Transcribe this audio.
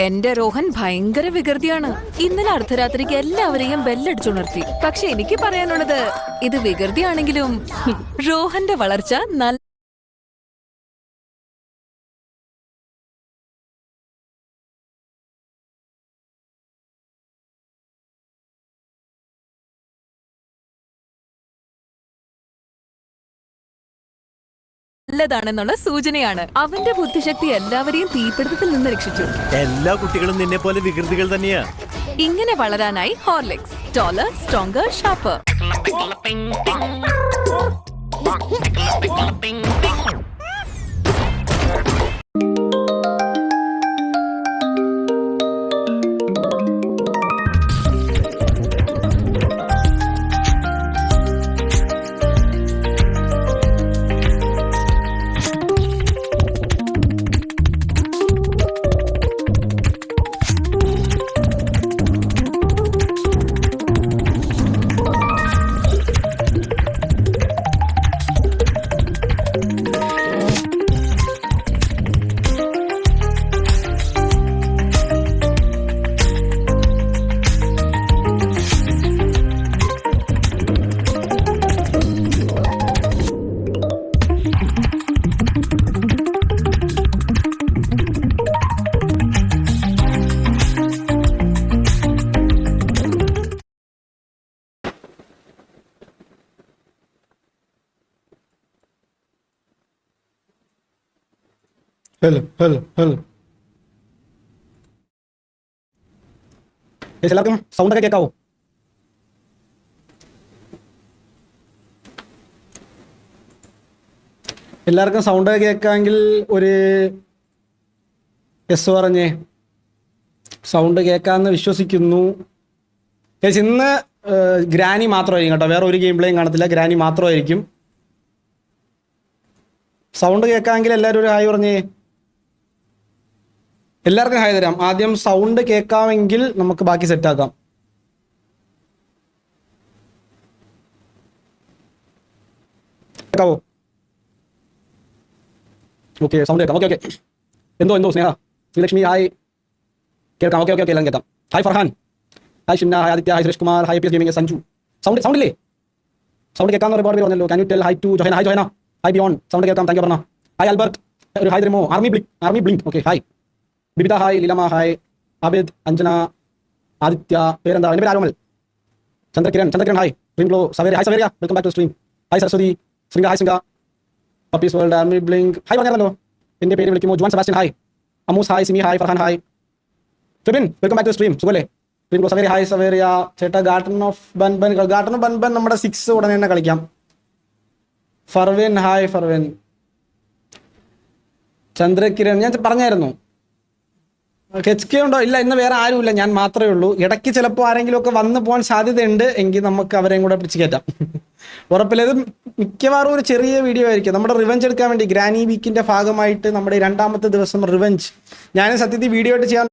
എന്റെ രോഹൻ ഭയങ്കര വികൃതിയാണ്. ഇന്നലെ അർദ്ധരാത്രിക്ക് എല്ലാവരെയും ബെല്ലടിച്ചുണർത്തി. പക്ഷെ എനിക്ക് പറയാനുള്ളത്, ഇത് വികൃതിയാണെങ്കിലും രോഹന്റെ വളർച്ച നല്ലതാണെന്നുള്ള സൂചനയാണ്. അവന്റെ ബുദ്ധിശക്തി എല്ലാവരെയും തീപിടുത്തത്തിൽ നിന്ന് രക്ഷിച്ചു. എല്ലാ കുട്ടികളും നിന്നെ പോലെ വികൃതികൾ തന്നെയാ. ഇങ്ങനെ വളരാനായി Horlicks, taller, stronger, sharper. Hello hello hello എല്ലാവർക്കും സൗണ്ട് ഒക്കെ കേൾക്കാവോ? എല്ലാവർക്കും സൗണ്ട് ഒക്കെ കേൾക്കാമെങ്കിൽ ഒരു യെസ് പറഞ്ഞേ. സൗണ്ട് കേൾക്കാമെന്ന് വിശ്വസിക്കുന്നു. ഇന്ന് ഗ്രാനി മാത്രമായിരിക്കും കേട്ടോ, വേറെ ഒരു ഗെയിം പ്ലേയും കാണത്തില്ല, ഗ്രാനി മാത്രമായിരിക്കും. സൗണ്ട് കേൾക്കാമെങ്കിൽ എല്ലാവരും ഒരു ഹായ് പറഞ്ഞേ. എല്ലാവർക്കും ഹായ് തരാം. ആദ്യം സൗണ്ട് കേൾക്കാമെങ്കിൽ നമുക്ക് ബാക്കി സെറ്റാക്കാം. കേൾക്കാവോ? ഓക്കെ, സൗണ്ട് കേൾക്കാം. Okay okay. എന്തോ സ്നേഹ, ശ്രീലക്ഷ്മി ഹായ്. കേൾക്കാം. ഓക്കെ ഓക്കെ ഓക്കെ, എല്ലാം കേൾക്കാം. Hi Farhan, hi Shimna, hi Aditya, hi Suresh Kumar, hi P S gaming, Sanju. Sound ഇല്ലേ? സൗണ്ട് കേൾക്കാമെന്ന് ഒരുപാട് പേര് പറഞ്ഞല്ലോ. Can you tell hi to Johana? Hi Johana, hi Bjorn. Sound കേൾക്കാം, താങ്ക് യു പറഞ്ഞ. ഹായ് ആൽബർട്ട്, ഒരു ഹായ് തരുമോ? Army blink. Okay hi. Bibitha hi. Leelama hi. Abid, Anjana, Aditya, പേരെന്താ എൻ്റെ പേര് Aromal. Chandrakiran hi. Dream glow, Savera hi. Savera welcome back to stream. Hi Saraswathi, Sreenka hi. Sreenka, puppies world, army blink hi പറഞ്ഞല്ലോ. എൻ്റെ പേര് വിളിക്കുമോ? John Sebastian hi. Amoos hi. Simi hi. Farhan hi. Febin welcome back to stream. സുഖല്ലേ? Dream glow, Savera hi. Saveria ചേട്ടാ, garden of ബൻബൻ നമ്മുടെ 6 ഉടനെ തന്നെ കളിക്കാം. ഫർവിൻ ഹായ്. ഫർവിൻ, ചന്ദ്രകിരൺ ഞാൻ പറഞ്ഞായിരുന്നു. എച്ച് കെ ഉണ്ടോ? ഇല്ല, ഇന്ന് വേറെ ആരുമില്ല, ഞാൻ മാത്രമേ ഉള്ളൂ. ഇടയ്ക്ക് ചിലപ്പോൾ ആരെങ്കിലും ഒക്കെ വന്നു പോകാൻ സാധ്യതയുണ്ട്. എങ്കിൽ നമുക്ക് അവരെയും കൂടെ പിടിച്ച് കയറ്റാം. ഉറപ്പില്ല, ഇത് മിക്കവാറും ഒരു ചെറിയ വീഡിയോ ആയിരിക്കും. നമ്മുടെ റിവെഞ്ച് എടുക്കാൻ വേണ്ടി ഗ്രാനി വീക്കിന്റെ ഭാഗമായിട്ട് നമ്മുടെ 2ാമത്തെ ദിവസം റിവെഞ്ച്. ഞാൻ സത്യത്തിൽ വീഡിയോ ആയിട്ട് ചെയ്യാൻ